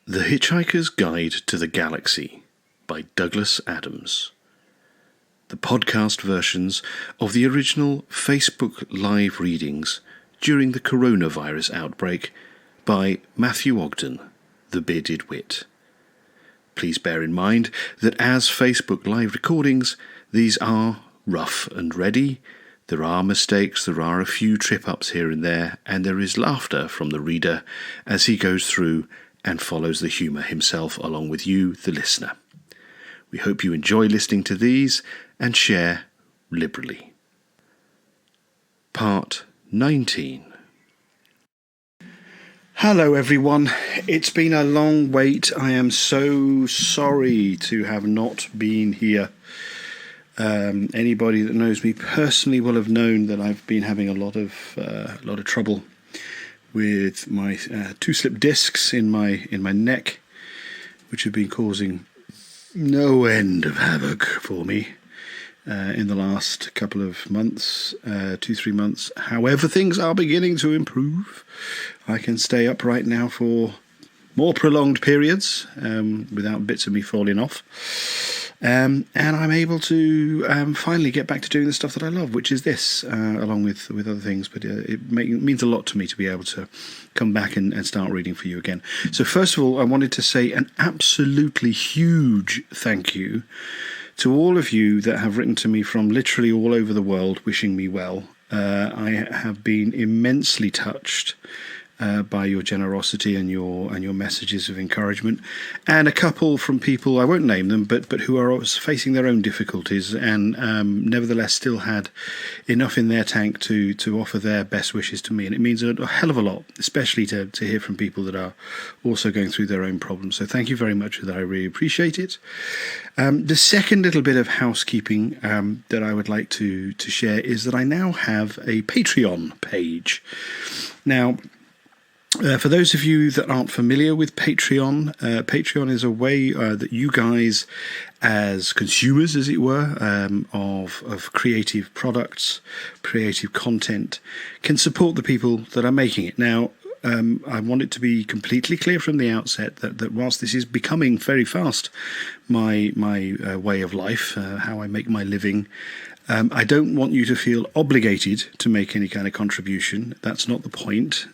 The Hitchhiker's Guide to the Galaxy by Douglas Adams. The podcast versions of the original Facebook Live readings during the coronavirus outbreak by Matthew Ogden, the Bearded Wit. Please bear in mind that as Facebook Live recordings, these are rough and ready. There are mistakes, there are a few trip-ups here and there, and there is laughter from the reader as he goes through and follows the humour himself along with you, the listener. We hope you enjoy listening to these and share liberally. Part 19. Hello everyone, it's been a long wait. I am so sorry to have not been here. Anybody that knows me personally will have known that I've been having a lot of trouble with my two slip discs in my neck, which have been causing no end of havoc for me in the last couple of months, 2-3 months. However, things are beginning to improve. I can stay upright now for more prolonged periods without bits of me falling off. And I'm able to finally get back to doing the stuff that I love, which is this, along with other things. But it means a lot to me to be able to come back and start reading for you again. So first of all, I wanted to say an absolutely huge thank you to all of you that have written to me from literally all over the world wishing me well. I have been immensely touched by your generosity and your messages of encouragement, and a couple from people, I won't name them, but who are facing their own difficulties and nevertheless still had enough in their tank to offer their best wishes to me. And it means a hell of a lot, especially to hear from people that are also going through their own problems. So thank you very much for that. I really appreciate it. The second little bit of housekeeping that I would like to share is that I now have a Patreon page. Now, for those of you that aren't familiar with Patreon, Patreon is a way that you guys, as consumers, as it were, of creative products, creative content, can support the people that are making it. Now, I want it to be completely clear from the outset that whilst this is becoming very fast my way of life, how I make my living, I don't want you to feel obligated to make any kind of contribution. That's not the point.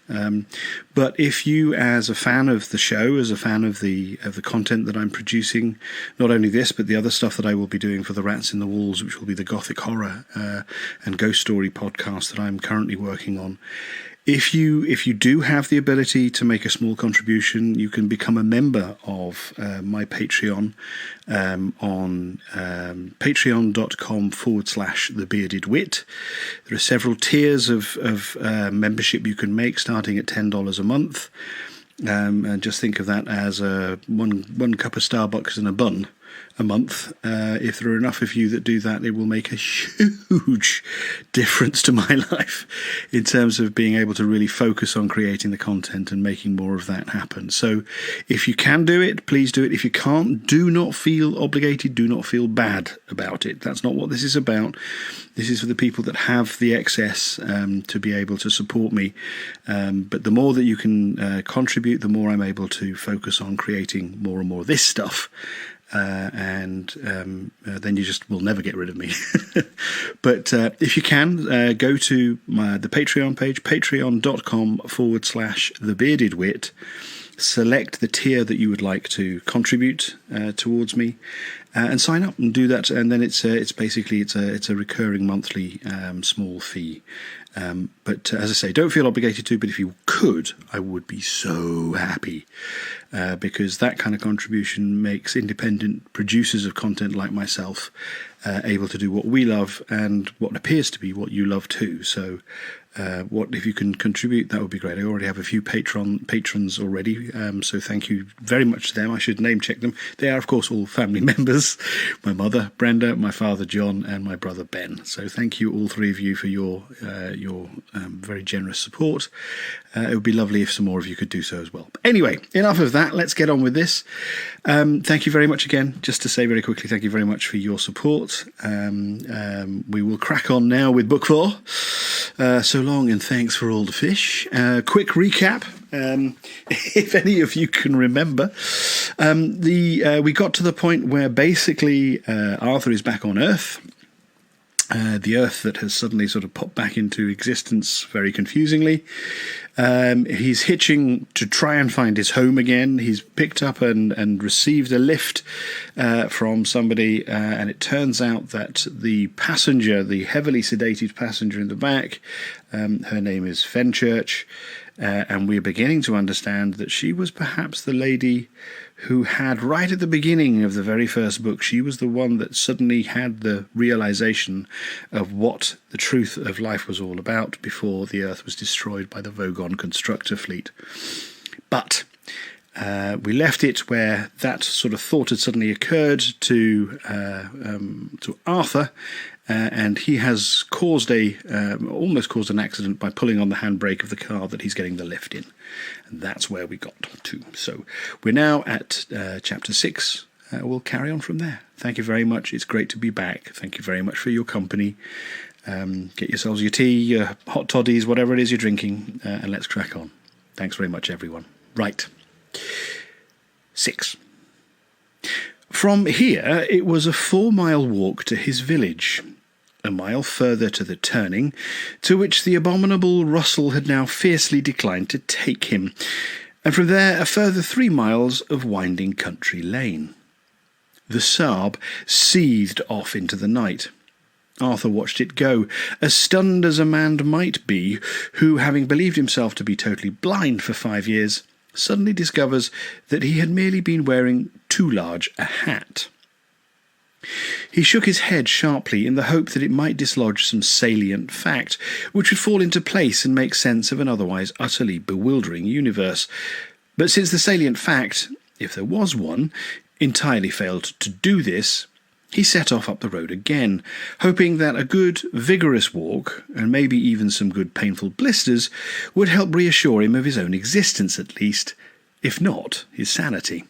But if you, as a fan of the show, as a fan of the content that I'm producing, not only this but the other stuff that I will be doing for the Rats in the Walls, which will be the gothic horror and ghost story podcast that I'm currently working on. If you do have the ability to make a small contribution, you can become a member of my Patreon on patreon.com/thebeardedwit. There are several tiers of membership you can make, starting at $10 a month. And just think of that as one cup of Starbucks and a bun a month. If there are enough of you that do that, it will make a huge difference to my life in terms of being able to really focus on creating the content and making more of that happen. So if you can do it, please do it. If you can't, do not feel obligated, do not feel bad about it. That's not what this is about. This is for the people that have the excess to be able to support me. But the more that you can contribute, the more I'm able to focus on creating more and more of this stuff. And then you just will never get rid of me. But if you can, go to the Patreon page, patreon.com/thebeardedwit. Select the tier that you would like to contribute towards me, and sign up and do that. And then it's basically a recurring monthly small fee. But as I say, don't feel obligated to, but if you could, I would be so happy, because that kind of contribution makes independent producers of content like myself able to do what we love and what appears to be what you love too. So if you can contribute, that would be great. I already have a few patrons already, so thank you very much to them. I should name check them. They are, of course, all family members. My mother, Brenda, my father, John, and my brother, Ben. So thank you, all three of you, for your very generous support. It would be lovely if some more of you could do so as well. Anyway, enough of that. Let's get on with this. Thank you very much again. Just to say very quickly, thank you very much for your support. We will crack on now with book 4. So long and thanks for all the fish. Quick recap. If any of you can remember, we got to the point where basically Arthur is back on Earth. The Earth that has suddenly sort of popped back into existence very confusingly. He's hitching to try and find his home again. He's picked up and received a lift from somebody, and it turns out that the passenger, the heavily sedated passenger in the back, her name is Fenchurch, and we're beginning to understand that she was perhaps the lady who had, right at the beginning of the very first book, she was the one that suddenly had the realization of what the truth of life was all about before the Earth was destroyed by the Vogon constructor fleet. But we left it where that sort of thought had suddenly occurred to Arthur, and he has almost caused an accident by pulling on the handbrake of the car that he's getting the lift in. And that's where we got to. So we're now at chapter 6. We'll carry on from there. Thank you very much. It's great to be back. Thank you very much for your company. Get yourselves your tea, your hot toddies, whatever it is you're drinking, and let's crack on. Thanks very much, everyone. Right. 6. From here, it was a 4-mile walk to his village. A mile further to the turning, to which the abominable Russell had now fiercely declined to take him, and from there a further 3 miles of winding country lane. The Saab seethed off into the night. Arthur watched it go, as stunned as a man might be who, having believed himself to be totally blind for 5 years, suddenly discovers that he had merely been wearing too large a hat. He shook his head sharply in the hope that it might dislodge some salient fact which would fall into place and make sense of an otherwise utterly bewildering universe. But since the salient fact, if there was one, entirely failed to do this, he set off up the road again, hoping that a good, vigorous walk, and maybe even some good painful blisters, would help reassure him of his own existence at least, if not his sanity.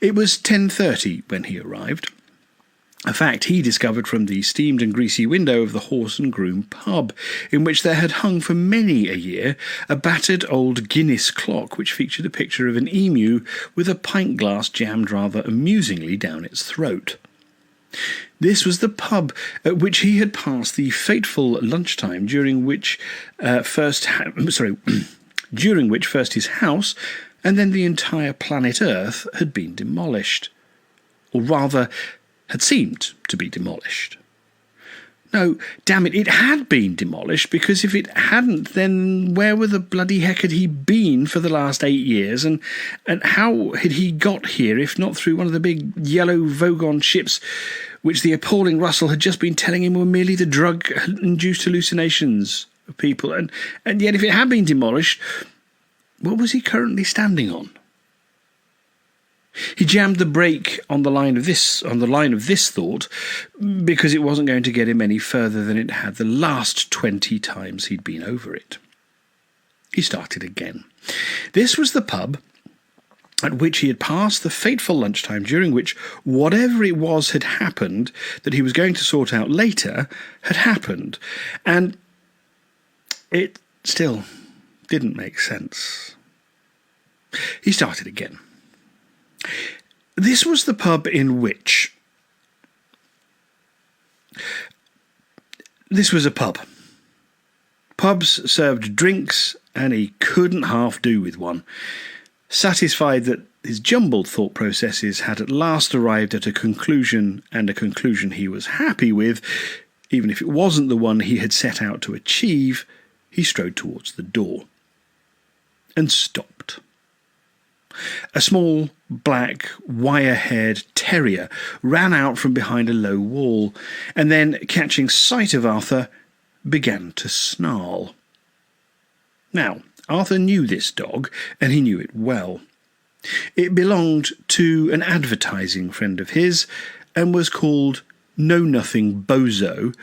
It was 10:30 when he arrived, a fact he discovered from the steamed and greasy window of the Horse and Groom pub, in which there had hung for many a year a battered old Guinness clock which featured a picture of an emu with a pint glass jammed rather amusingly down its throat. This was the pub at which he had passed the fateful lunchtime during which first his house and then the entire planet Earth had been demolished. Or rather, had seemed to be demolished. No, damn it, it had been demolished, because if it hadn't, then where the bloody heck had he been for the last 8 years, and how had he got here if not through one of the big yellow Vogon ships which the appalling Russell had just been telling him were merely the drug-induced hallucinations of people, and yet if it had been demolished, what was he currently standing on? He jammed the brake on the line of this thought, because it wasn't going to get him any further than it had the last 20 times he'd been over it. He started again. This was the pub at which he had passed the fateful lunchtime during which whatever it was had happened that he was going to sort out later had happened, and it still didn't make sense. He started again. This was the pub in which... This was a pub. Pubs served drinks, and he couldn't half do with one. Satisfied that his jumbled thought processes had at last arrived at a conclusion, and a conclusion he was happy with, even if it wasn't the one he had set out to achieve, he strode towards the door. And stopped. A small, black, wire-haired terrier ran out from behind a low wall, and then, catching sight of Arthur, began to snarl. Now, Arthur knew this dog, and he knew it well. It belonged to an advertising friend of his, and was called Know-Nothing Bozo,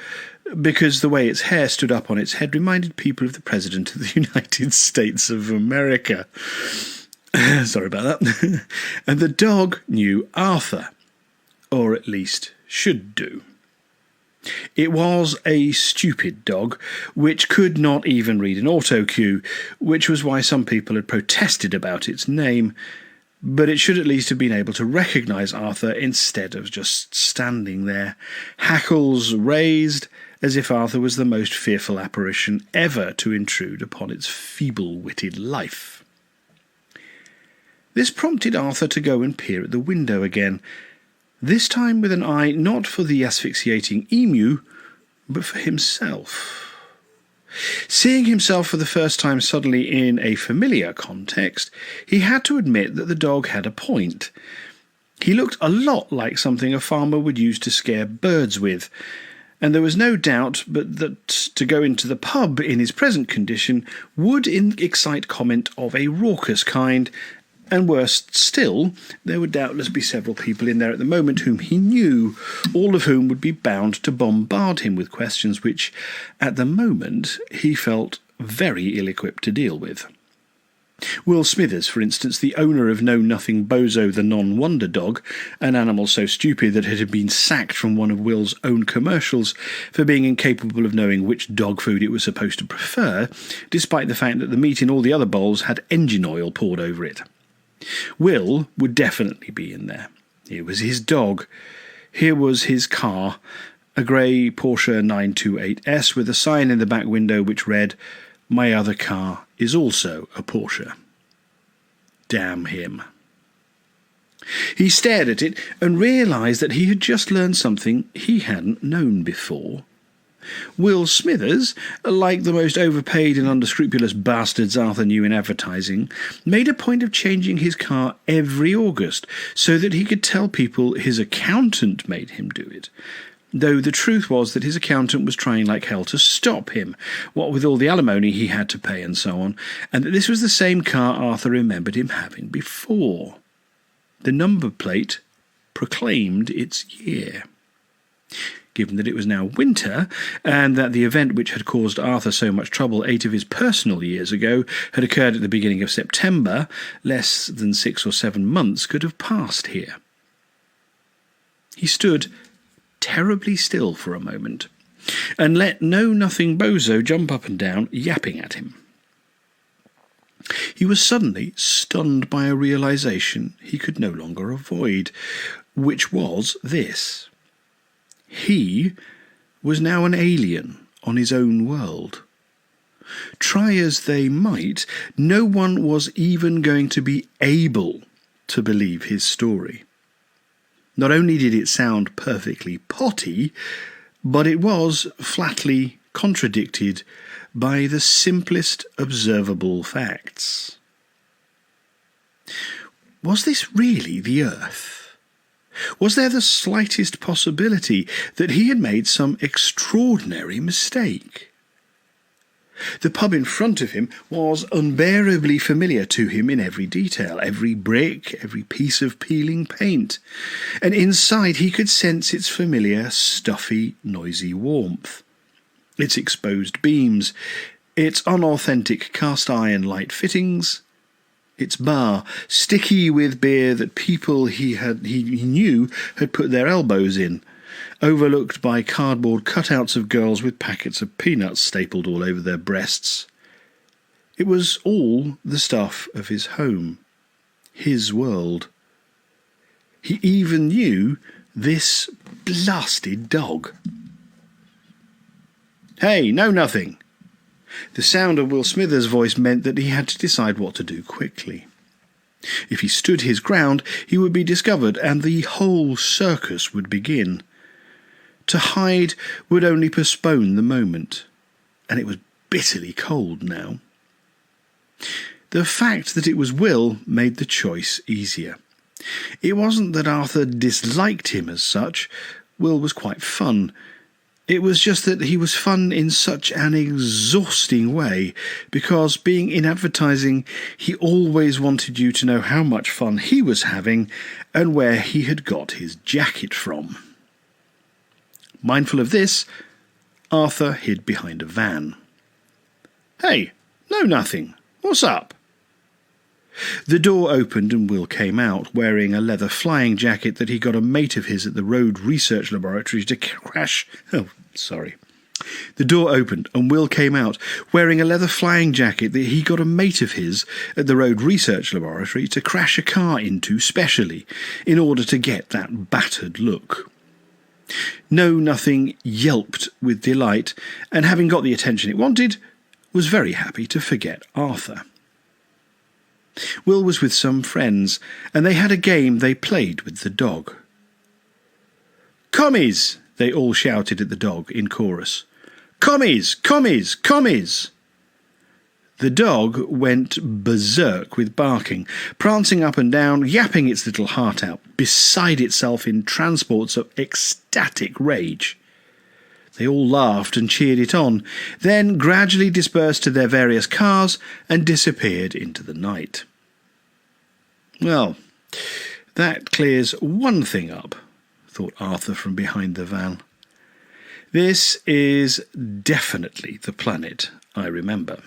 because the way its hair stood up on its head reminded people of the President of the United States of America. Sorry about that. And the dog knew Arthur, or at least should do. It was a stupid dog, which could not even read an auto cue, which was why some people had protested about its name, but it should at least have been able to recognise Arthur instead of just standing there, hackles raised, as if Arthur was the most fearful apparition ever to intrude upon its feeble-witted life. This prompted Arthur to go and peer at the window again, this time with an eye not for the asphyxiating emu, but for himself. Seeing himself for the first time suddenly in a familiar context, he had to admit that the dog had a point. He looked a lot like something a farmer would use to scare birds with, and there was no doubt but that to go into the pub in his present condition would excite comment of a raucous kind, and worse still, there would doubtless be several people in there at the moment whom he knew, all of whom would be bound to bombard him with questions which, at the moment, he felt very ill-equipped to deal with. Will Smithers, for instance, the owner of Know-Nothing Bozo the Non-Wonder Dog, an animal so stupid that it had been sacked from one of Will's own commercials for being incapable of knowing which dog food it was supposed to prefer, despite the fact that the meat in all the other bowls had engine oil poured over it. Will would definitely be in there. Here was his dog. Here was his car, a grey Porsche 928S with a sign in the back window which read, "My other car is also a Porsche." Damn him. He stared at it and realised that he had just learned something he hadn't known before. Will Smithers, like the most overpaid and unscrupulous bastards Arthur knew in advertising, made a point of changing his car every August so that he could tell people his accountant made him do it, though the truth was that his accountant was trying like hell to stop him, what with all the alimony he had to pay and so on, and that this was the same car Arthur remembered him having before. The number plate proclaimed its year. Given that it was now winter, and that the event which had caused Arthur so much trouble 8 of his personal years ago had occurred at the beginning of September, less than 6 or 7 months could have passed here. He stood terribly still for a moment, and let Know-Nothing Bozo jump up and down, yapping at him. He was suddenly stunned by a realisation he could no longer avoid, which was this. He was now an alien on his own world. Try as they might, no one was even going to be able to believe his story. Not only did it sound perfectly potty, but it was flatly contradicted by the simplest observable facts. Was this really the Earth? Was there the slightest possibility that he had made some extraordinary mistake? The pub in front of him was unbearably familiar to him in every detail, every brick, every piece of peeling paint, and inside he could sense its familiar, stuffy, noisy warmth, its exposed beams, its unauthentic cast-iron light fittings, its bar, sticky with beer that people he knew had put their elbows in, overlooked by cardboard cutouts of girls with packets of peanuts stapled all over their breasts. It was all the stuff of his home, his world. He even knew this blasted dog. "Hey, Know-Nothing!" The sound of Will Smithers' voice meant that he had to decide what to do quickly. If he stood his ground, he would be discovered, and the whole circus would begin. To hide would only postpone the moment, and it was bitterly cold now. The fact that it was Will made the choice easier. It wasn't that Arthur disliked him as such. Will was quite fun. It was just that he was fun in such an exhausting way, because being in advertising, he always wanted you to know how much fun he was having and where he had got his jacket from. Mindful of this, Arthur hid behind a van. "Hey, Know-Nothing, what's up?" The door opened and Will came out, wearing a leather flying jacket that he got a mate of his at the Road Research Laboratory to crash... Oh, sorry. The door opened and Will came out, wearing a leather flying jacket that he got a mate of his at the Road Research Laboratory to crash a car into specially, in order to get that battered look. Know Nothing yelped with delight, and having got the attention it wanted, was very happy to forget Arthur. Will was with some friends, and they had a game they played with the dog. "Commies!" they all shouted at the dog in chorus. "Commies! Commies! Commies!" The dog went berserk with barking, prancing up and down, yapping its little heart out, beside itself in transports of ecstatic rage. They all laughed and cheered it on, then gradually dispersed to their various cars and disappeared into the night. Well, that clears one thing up, thought Arthur from behind the van. This is definitely the planet I remember.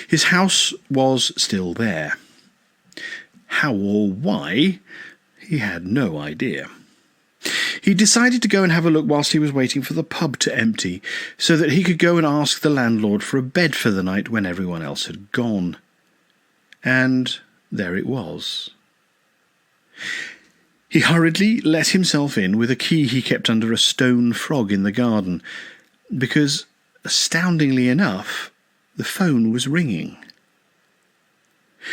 His house was still there. How or why, he had no idea. He decided to go and have a look whilst he was waiting for the pub to empty, so that he could go and ask the landlord for a bed for the night when everyone else had gone. And there it was. He hurriedly let himself in with a key he kept under a stone frog in the garden, because, astoundingly enough, the phone was ringing.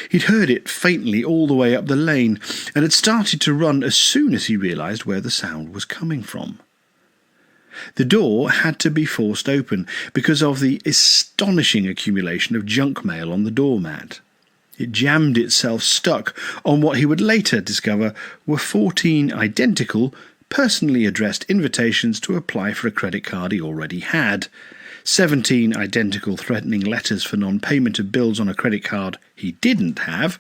He'd heard it faintly all the way up the lane, and had started to run as soon as he realised where the sound was coming from. The door had to be forced open because of the astonishing accumulation of junk mail on the doormat. It jammed itself stuck on what he would later discover were 14 identical, personally addressed invitations to apply for a credit card he already had, 17 identical threatening letters for non-payment of bills on a credit card he didn't have,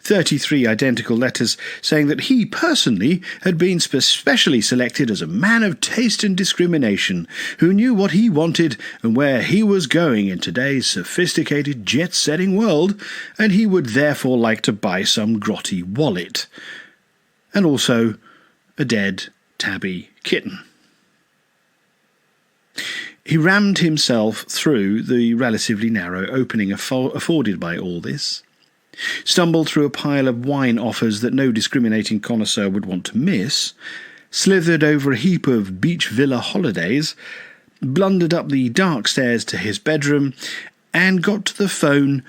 33 identical letters saying that he personally had been specially selected as a man of taste and discrimination who knew what he wanted and where he was going in today's sophisticated jet-setting world, and he would therefore like to buy some grotty wallet, and also a dead tabby kitten. He rammed himself through the relatively narrow opening afforded by all this, stumbled through a pile of wine offers that no discriminating connoisseur would want to miss, slithered over a heap of beach villa holidays, blundered up the dark stairs to his bedroom, and got to the phone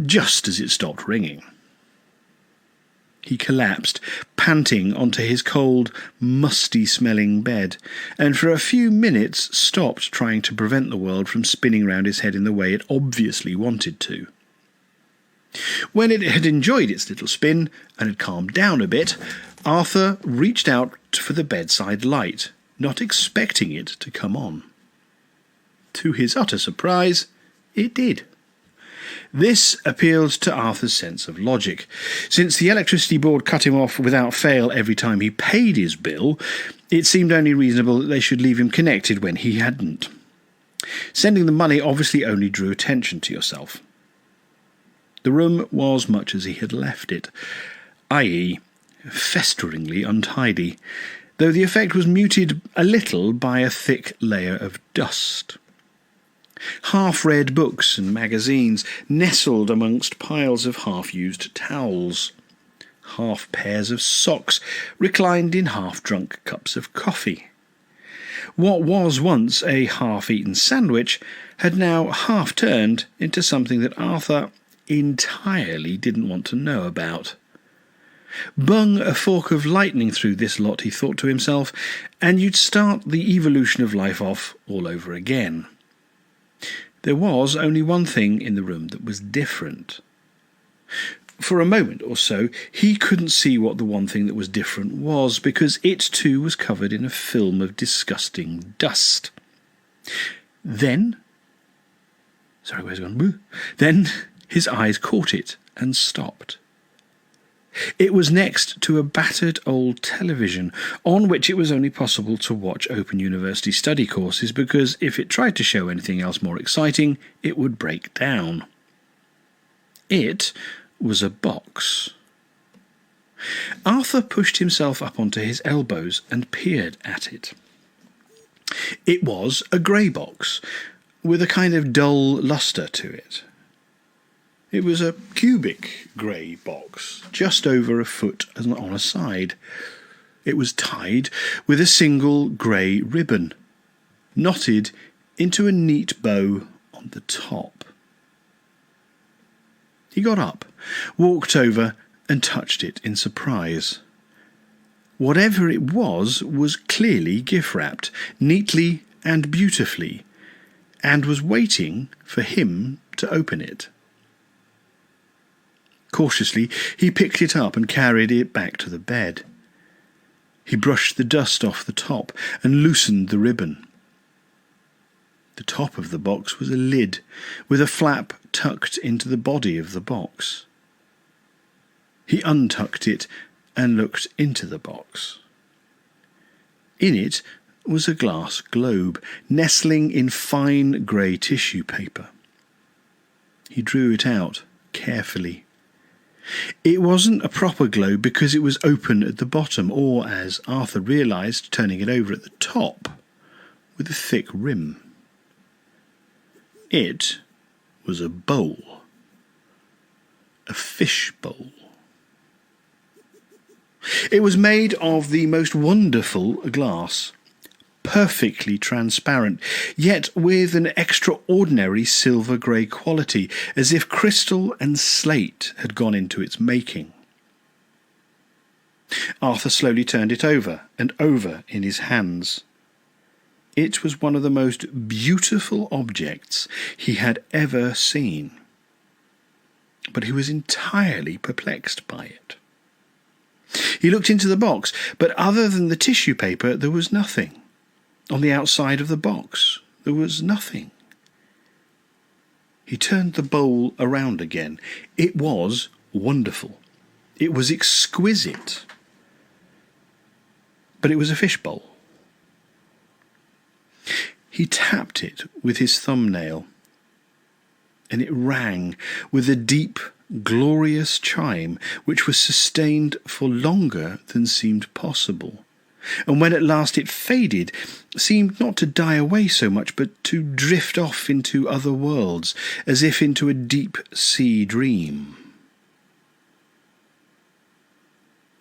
just as it stopped ringing. He collapsed, panting, onto his cold, musty-smelling bed, and for a few minutes stopped trying to prevent the world from spinning round his head in the way it obviously wanted to. When it had enjoyed its little spin and had calmed down a bit, Arthur reached out for the bedside light, not expecting it to come on. To his utter surprise, it did. This appealed to Arthur's sense of logic. Since the electricity board cut him off without fail every time he paid his bill, it seemed only reasonable that they should leave him connected when he hadn't. Sending the money obviously only drew attention to yourself. The room was much as he had left it, i.e., festeringly untidy, though the effect was muted a little by a thick layer of dust. Half-read books and magazines nestled amongst piles of half-used towels. Half pairs of socks reclined in half-drunk cups of coffee. What was once a half-eaten sandwich had now half-turned into something that Arthur entirely didn't want to know about. Bung a fork of lightning through this lot, he thought to himself, and you'd start the evolution of life off all over again. There was only one thing in the room that was different. For a moment or so, he couldn't see what the one thing that was different was, because it too was covered in a film of disgusting dust. Then his eyes caught it and stopped. It was next to a battered old television, on which it was only possible to watch Open University study courses, because if it tried to show anything else more exciting, it would break down. It was a box. Arthur pushed himself up onto his elbows and peered at it. It was a grey box, with a kind of dull lustre to it. It was a cubic grey box, just over a foot on a side. It was tied with a single grey ribbon, knotted into a neat bow on the top. He got up, walked over, and touched it in surprise. Whatever it was clearly gift-wrapped, neatly and beautifully, and was waiting for him to open it. Cautiously, he picked it up and carried it back to the bed. He brushed the dust off the top and loosened the ribbon. The top of the box was a lid, with a flap tucked into the body of the box. He untucked it and looked into the box. In it was a glass globe, nestling in fine grey tissue paper. He drew it out carefully. It wasn't a proper globe because it was open at the bottom, or, as Arthur realised, turning it over at the top, with a thick rim. It was a bowl. A fish bowl. It was made of the most wonderful glass, perfectly transparent, yet with an extraordinary silver-grey quality, as if crystal and slate had gone into its making. Arthur slowly turned it over and over in his hands. It was one of the most beautiful objects he had ever seen, but he was entirely perplexed by it. He looked into the box, but other than the tissue paper, there was nothing. On the outside of the box, there was nothing. He turned the bowl around again. It was wonderful. It was exquisite. But it was a fish bowl. He tapped it with his thumbnail, and it rang with a deep, glorious chime which was sustained for longer than seemed possible, and when at last it faded, seemed not to die away so much, but to drift off into other worlds, as if into a deep sea dream.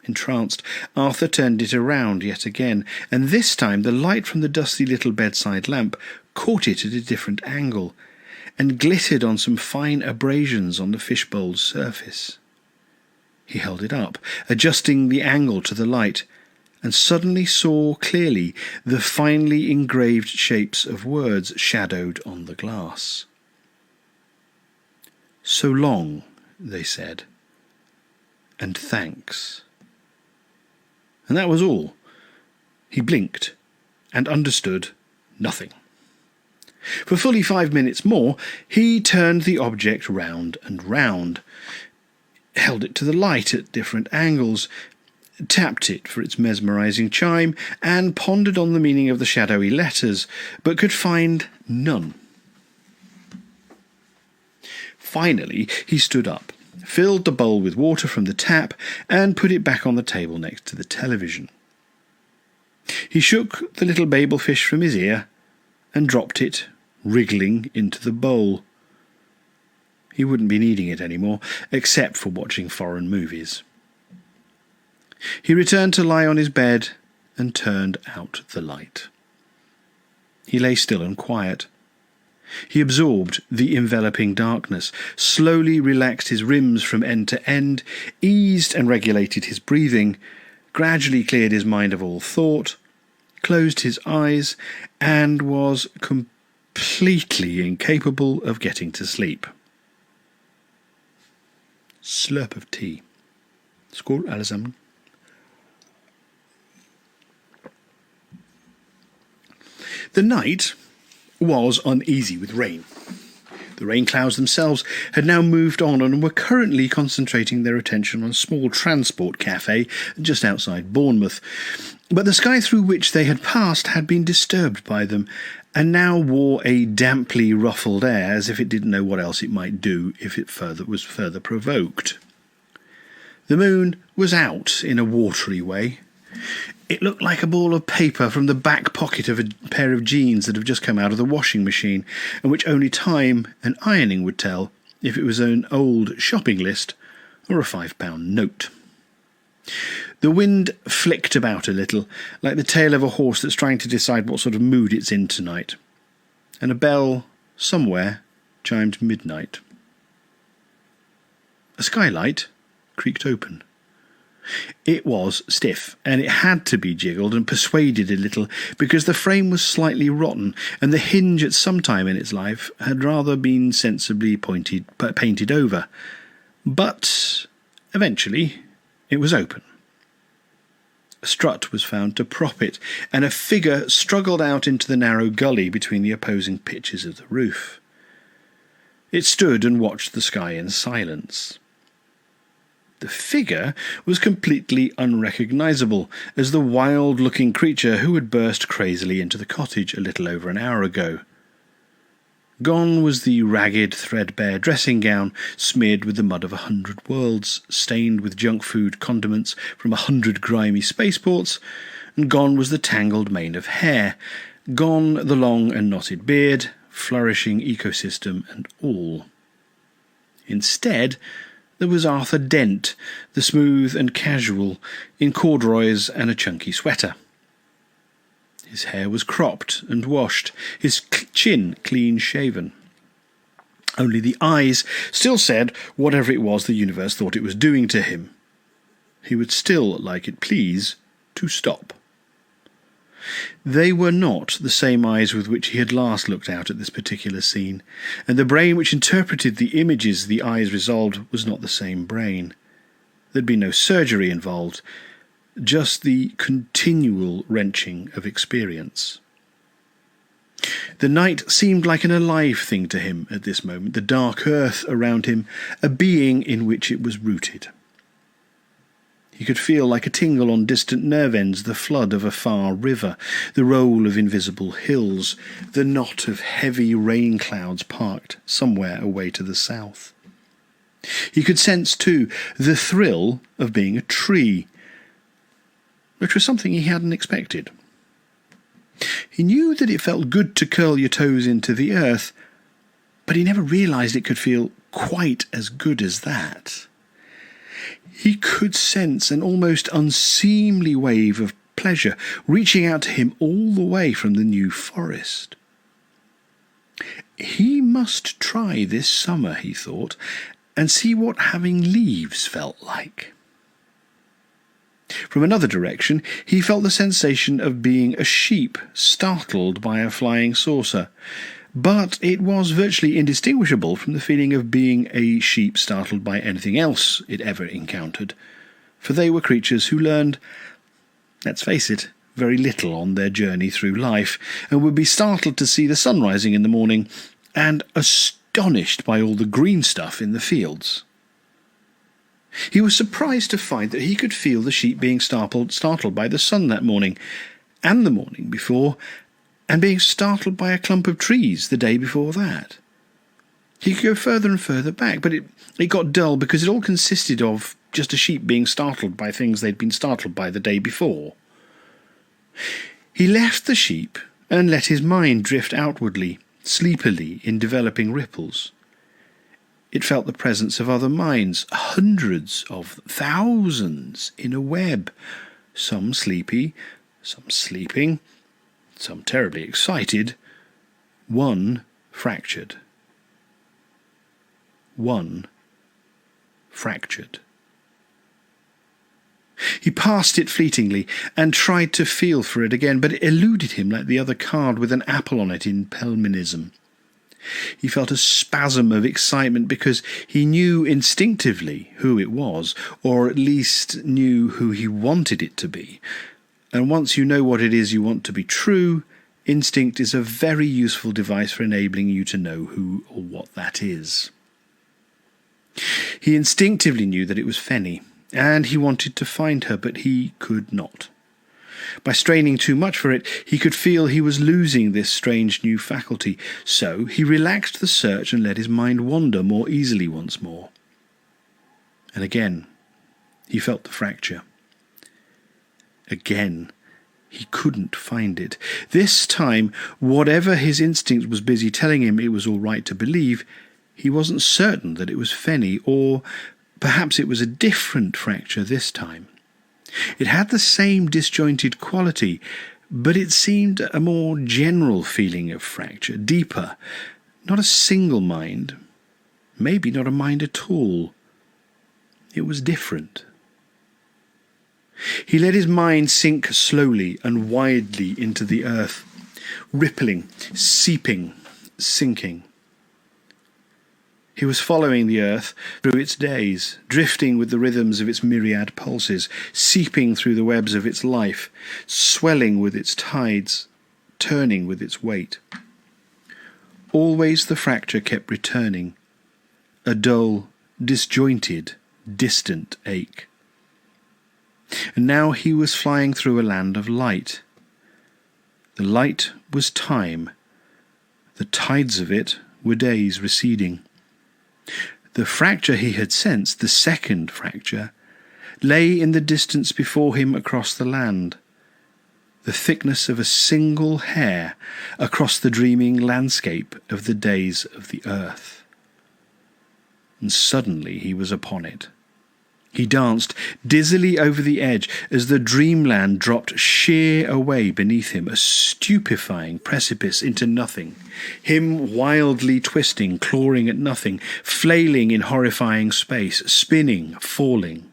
Entranced, Arthur turned it around yet again, and this time the light from the dusty little bedside lamp caught it at a different angle, and glittered on some fine abrasions on the fishbowl's surface. He held it up, adjusting the angle to the light, and suddenly saw clearly the finely engraved shapes of words shadowed on the glass. "So long," they said, "and thanks." And that was all. He blinked, and understood nothing. For fully 5 minutes more, he turned the object round and round, held it to the light at different angles, tapped it for its mesmerising chime, and pondered on the meaning of the shadowy letters, but could find none. Finally, he stood up, filled the bowl with water from the tap, and put it back on the table next to the television. He shook the little Babel fish from his ear, and dropped it, wriggling, into the bowl. He wouldn't be needing it any more, except for watching foreign movies. He returned to lie on his bed and turned out the light. He lay still and quiet. He absorbed the enveloping darkness, slowly relaxed his rims from end to end, eased and regulated his breathing, gradually cleared his mind of all thought, closed his eyes, and was completely incapable of getting to sleep. Slurp of tea. Skål alle sammen. The night was uneasy with rain. The rain clouds themselves had now moved on and were currently concentrating their attention on a small transport cafe just outside Bournemouth. But the sky through which they had passed had been disturbed by them, and now wore a damply ruffled air, as if it didn't know what else it might do if it was further provoked. The moon was out in a watery way. It looked like a ball of paper from the back pocket of a pair of jeans that have just come out of the washing machine, and which only time and ironing would tell if it was an old shopping list or a £5 note. The wind flicked about a little, like the tail of a horse that's trying to decide what sort of mood it's in tonight, and a bell somewhere chimed midnight. A skylight creaked open. It was stiff, and it had to be jiggled and persuaded a little, because the frame was slightly rotten, and the hinge at some time in its life had rather been sensibly painted over. But eventually it was open. A strut was found to prop it, and a figure struggled out into the narrow gully between the opposing pitches of the roof. It stood and watched the sky in silence. The figure was completely unrecognisable as the wild-looking creature who had burst crazily into the cottage a little over an hour ago. Gone was the ragged, threadbare dressing gown, smeared with the mud of 100 worlds, stained with junk food condiments from 100 grimy spaceports, and gone was the tangled mane of hair, gone the long and knotted beard, flourishing ecosystem and all. Instead, there was Arthur Dent, the smooth and casual, in corduroys and a chunky sweater. His hair was cropped and washed, his chin clean-shaven. Only the eyes still said whatever it was the universe thought it was doing to him. He would still like it please to stop. They were not the same eyes with which he had last looked out at this particular scene, and the brain which interpreted the images the eyes resolved was not the same brain. There'd been no surgery involved, just the continual wrenching of experience. The night seemed like an alive thing to him at this moment, the dark earth around him, a being in which it was rooted. He could feel like a tingle on distant nerve ends the flood of a far river, the roll of invisible hills, the knot of heavy rain clouds parked somewhere away to the south. He could sense, too, the thrill of being a tree, which was something he hadn't expected. He knew that it felt good to curl your toes into the earth, but he never realised it could feel quite as good as that. He could sense an almost unseemly wave of pleasure reaching out to him all the way from the New Forest. He must try this summer, he thought, and see what having leaves felt like. From another direction, he felt the sensation of being a sheep startled by a flying saucer, but it was virtually indistinguishable from the feeling of being a sheep startled by anything else it ever encountered, for they were creatures who learned, let's face it, very little on their journey through life, and would be startled to see the sun rising in the morning, and astonished by all the green stuff in the fields. He was surprised to find that he could feel the sheep being startled by the sun that morning, and the morning before, and being startled by a clump of trees the day before that. He could go further and further back, but it got dull because it all consisted of just a sheep being startled by things they'd been startled by the day before. He left the sheep and let his mind drift outwardly, sleepily in developing ripples. It felt the presence of other minds, hundreds of thousands in a web, some sleepy, some sleeping, some terribly excited, one fractured. One fractured. He passed it fleetingly and tried to feel for it again, but it eluded him like the other card with an apple on it in Pelmanism. He felt a spasm of excitement because he knew instinctively who it was, or at least knew who he wanted it to be. And once you know what it is you want to be true, Instinct is a very useful device for enabling you to know who or what that is. He instinctively knew that it was Fenny, and he wanted to find her, but he could not. By straining too much for it, he could feel he was losing this strange new faculty, so he relaxed the search and let his mind wander more easily once more. And again, he felt the fracture. Again, he couldn't find it. This time, whatever his instinct was busy telling him it was all right to believe, he wasn't certain that it was Fenny, or perhaps it was a different fracture this time. It had the same disjointed quality, but it seemed a more general feeling of fracture, deeper, not a single mind, maybe not a mind at all. It was different. He let his mind sink slowly and widely into the earth, rippling, seeping, sinking. He was following the earth through its days, drifting with the rhythms of its myriad pulses, seeping through the webs of its life, swelling with its tides, turning with its weight. Always the fracture kept returning, a dull, disjointed, distant ache. And now he was flying through a land of light. The light was time. The tides of it were days receding. The fracture he had sensed, the second fracture, lay in the distance before him across the land, the thickness of a single hair across the dreaming landscape of the days of the earth. And suddenly he was upon it. He danced dizzily over the edge as the dreamland dropped sheer away beneath him, a stupefying precipice into nothing, him wildly twisting, clawing at nothing, flailing in horrifying space, spinning, falling.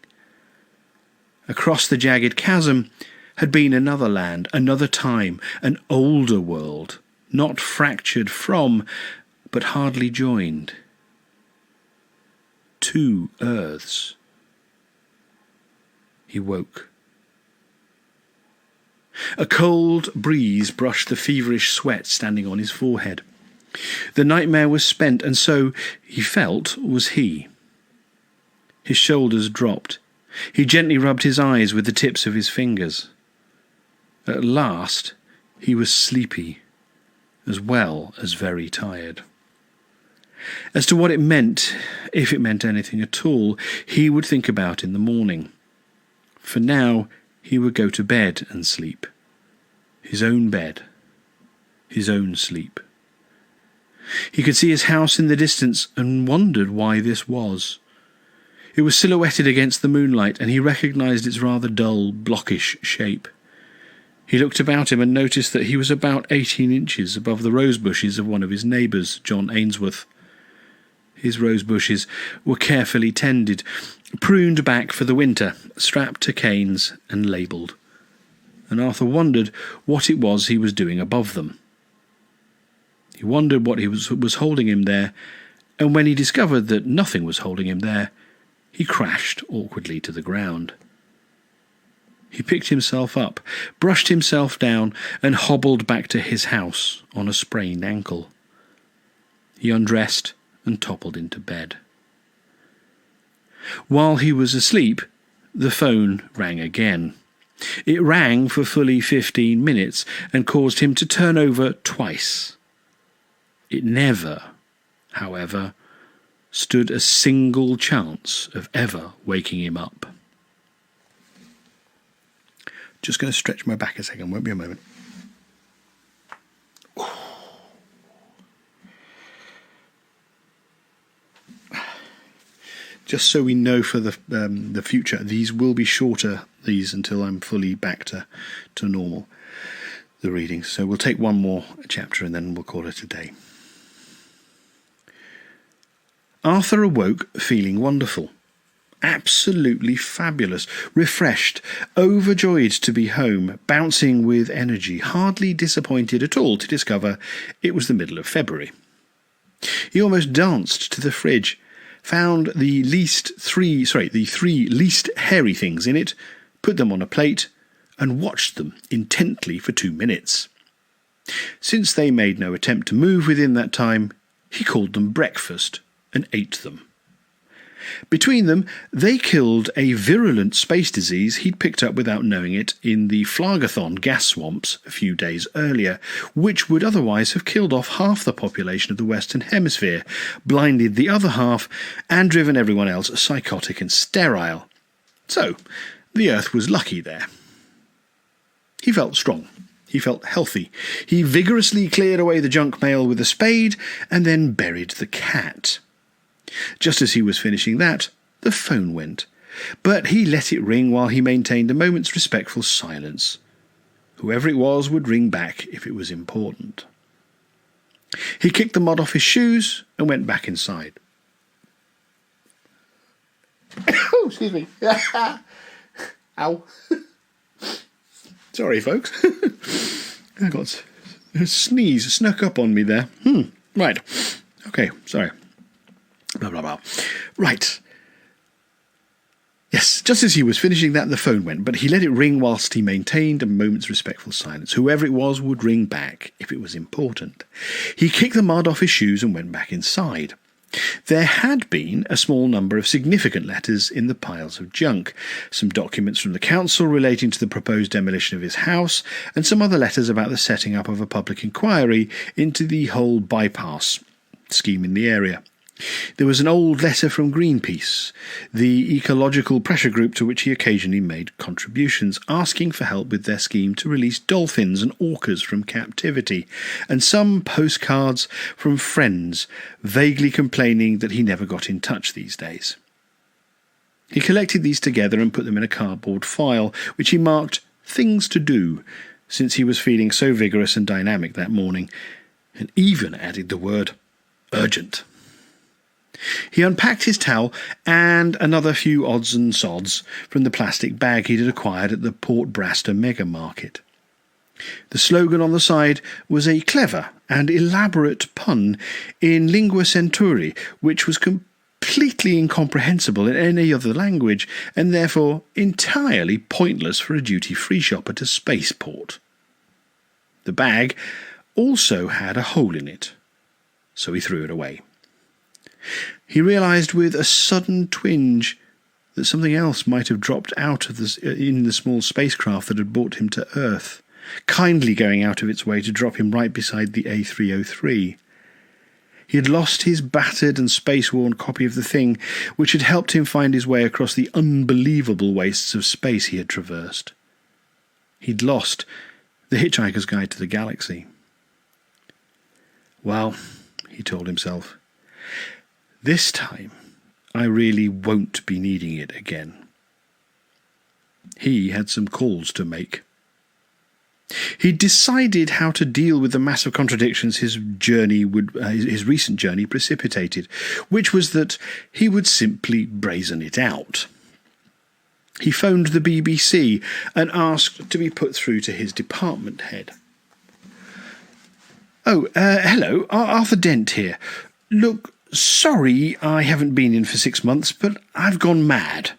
Across the jagged chasm had been another land, another time, an older world, not fractured from, but hardly joined. Two earths. He woke. A cold breeze brushed the feverish sweat standing on his forehead. The nightmare was spent, and so, he felt, was he. His shoulders dropped. He gently rubbed his eyes with the tips of his fingers. At last, he was sleepy, as well as very tired. As to what it meant, if it meant anything at all, he would think about in the morning. For now, he would go to bed and sleep. His own bed. His own sleep. He could see his house in the distance and wondered why this was. It was silhouetted against the moonlight, and he recognised its rather dull, blockish shape. He looked about him and noticed that he was about 18 inches above the rose bushes of one of his neighbours, John Ainsworth. His rose bushes were carefully tended, pruned back for the winter, strapped to canes and labelled. And Arthur wondered what it was he was doing above them. He wondered what was holding him there, and when he discovered that nothing was holding him there, he crashed awkwardly to the ground. He picked himself up, brushed himself down, and hobbled back to his house on a sprained ankle. He undressed and toppled into bed. While he was asleep, the phone rang again. It rang for fully 15 minutes and caused him to turn over twice. It never, however, stood a single chance of ever waking him up. Just going to stretch my back a second, won't be a moment. Just so we know for the future, these will be shorter, these, until I'm fully back to normal, the readings. So we'll take one more chapter and then we'll call it a day. Arthur awoke feeling wonderful, absolutely fabulous, refreshed, overjoyed to be home, bouncing with energy, hardly disappointed at all to discover it was the middle of February. He almost danced to the fridge, found the three least hairy things in it, put them on a plate, and watched them intently for 2 minutes. Since they made no attempt to move within that time, he called them breakfast and ate them. Between them, they killed a virulent space disease he'd picked up without knowing it in the Phlargathon gas swamps a few days earlier, which would otherwise have killed off half the population of the Western Hemisphere, blinded the other half, and driven everyone else psychotic and sterile. So, the Earth was lucky there. He felt strong. He felt healthy. He vigorously cleared away the junk mail with a spade and then buried the cat. Just as he was finishing that, the phone went, but he let it ring while he maintained a moment's respectful silence. Whoever it was would ring back if it was important. He kicked the mud off his shoes and went back inside. Oh, excuse me. Ow. Sorry, folks. I got a sneeze snuck up on me there. Right. Okay, sorry. Blah, blah, blah. Right. Yes, just as he was finishing that, the phone went, but he let it ring whilst he maintained a moment's respectful silence. Whoever it was would ring back if it was important. He kicked the mud off his shoes and went back inside. There had been a small number of significant letters in the piles of junk, some documents from the council relating to the proposed demolition of his house, and some other letters about the setting up of a public inquiry into the whole bypass scheme in the area. There was an old letter from Greenpeace, the ecological pressure group to which he occasionally made contributions, asking for help with their scheme to release dolphins and orcas from captivity, and some postcards from friends vaguely complaining that he never got in touch these days. He collected these together and put them in a cardboard file, which he marked Things to Do, since he was feeling so vigorous and dynamic that morning, and even added the word urgent. He unpacked his towel and another few odds and sods from the plastic bag he had acquired at the Port Braster mega market. The slogan on the side was a clever and elaborate pun in lingua centuri, which was completely incomprehensible in any other language and therefore entirely pointless for a duty-free shop at a spaceport. The bag also had a hole in it, so he threw it away. He realised with a sudden twinge that something else might have dropped out of in the small spacecraft that had brought him to Earth, kindly going out of its way to drop him right beside the A303. He had lost his battered and space-worn copy of the thing which had helped him find his way across the unbelievable wastes of space he had traversed. He'd lost The Hitchhiker's Guide to the Galaxy. Well, he told himself, this time, I really won't be needing it again. He had some calls to make. He'd decided how to deal with the massive contradictions his recent journey precipitated, which was that he would simply brazen it out. He phoned the BBC and asked to be put through to his department head. Oh, hello, Arthur Dent here. Look, sorry I haven't been in for 6 months, but I've gone mad.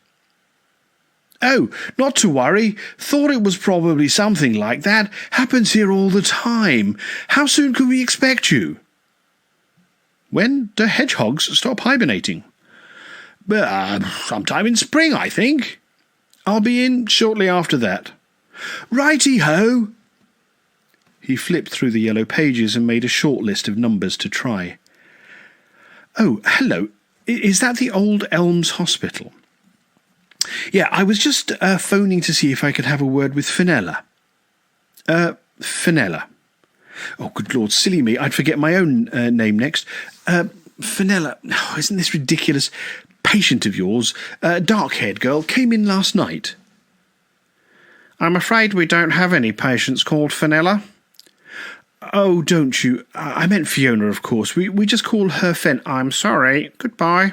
Oh, not to worry. Thought it was probably something like that. Happens here all the time. How soon can we expect you? When do hedgehogs stop hibernating? Sometime in spring, I think. I'll be in shortly after that. Righty-ho. He flipped through the yellow pages and made a short list of numbers to try. Oh, hello. Is that the Old Elms Hospital? Yeah, I was just phoning to see if I could have a word with Fenella. Fenella. Oh, good Lord, silly me. I'd forget my own name next. Fenella. Oh, isn't this ridiculous? Patient of yours, dark-haired girl, came in last night. I'm afraid we don't have any patients called Fenella. Oh, don't you? I meant Fiona, of course. We just call her Fen. I'm sorry. Goodbye.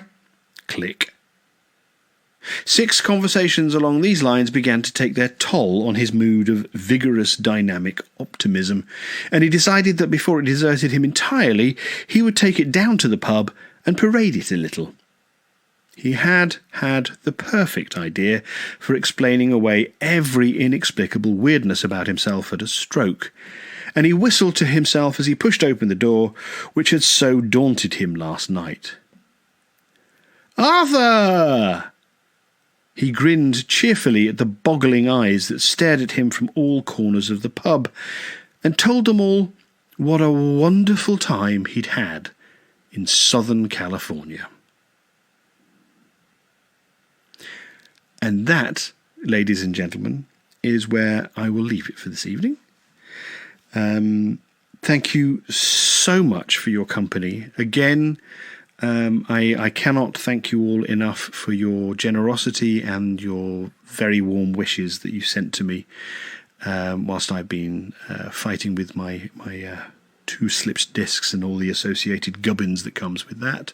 Click. 6 conversations along these lines began to take their toll on his mood of vigorous, dynamic optimism, and he decided that before it deserted him entirely, he would take it down to the pub and parade it a little. He had the perfect idea for explaining away every inexplicable weirdness about himself at a stroke, and he whistled to himself as he pushed open the door which had so daunted him last night. "Arthur!" He grinned cheerfully at the boggling eyes that stared at him from all corners of the pub, and told them all what a wonderful time he'd had in Southern California. And that, ladies and gentlemen, is where I will leave it for this evening. Thank you so much for your company. Again, I cannot thank you all enough for your generosity and your very warm wishes that you sent to me whilst I've been fighting with my two slipped discs and all the associated gubbins that comes with that.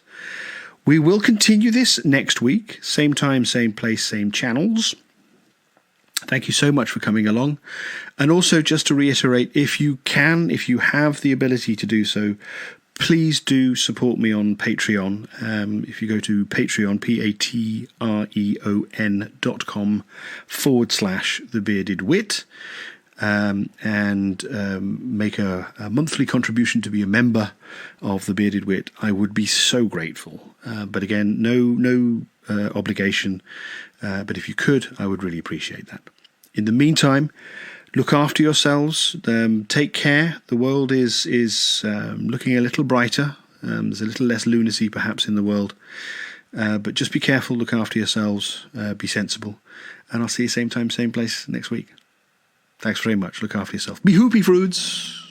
We will continue this next week. Same time, same place, same channels. Thank you so much for coming along. And also, just to reiterate, if you have the ability to do so, please do support me on Patreon. If you go to Patreon, patreon.com/thebeardedwit, and make a monthly contribution to be a member of the Bearded Wit, I would be so grateful. But again, no obligation. But if you could, I would really appreciate that. In the meantime, look after yourselves. Take care. The world is looking a little brighter. There's a little less lunacy perhaps in the world. But just be careful. Look after yourselves. Be sensible. And I'll see you same time, same place next week. Thanks very much. Look after yourself. Be hoopy, froods.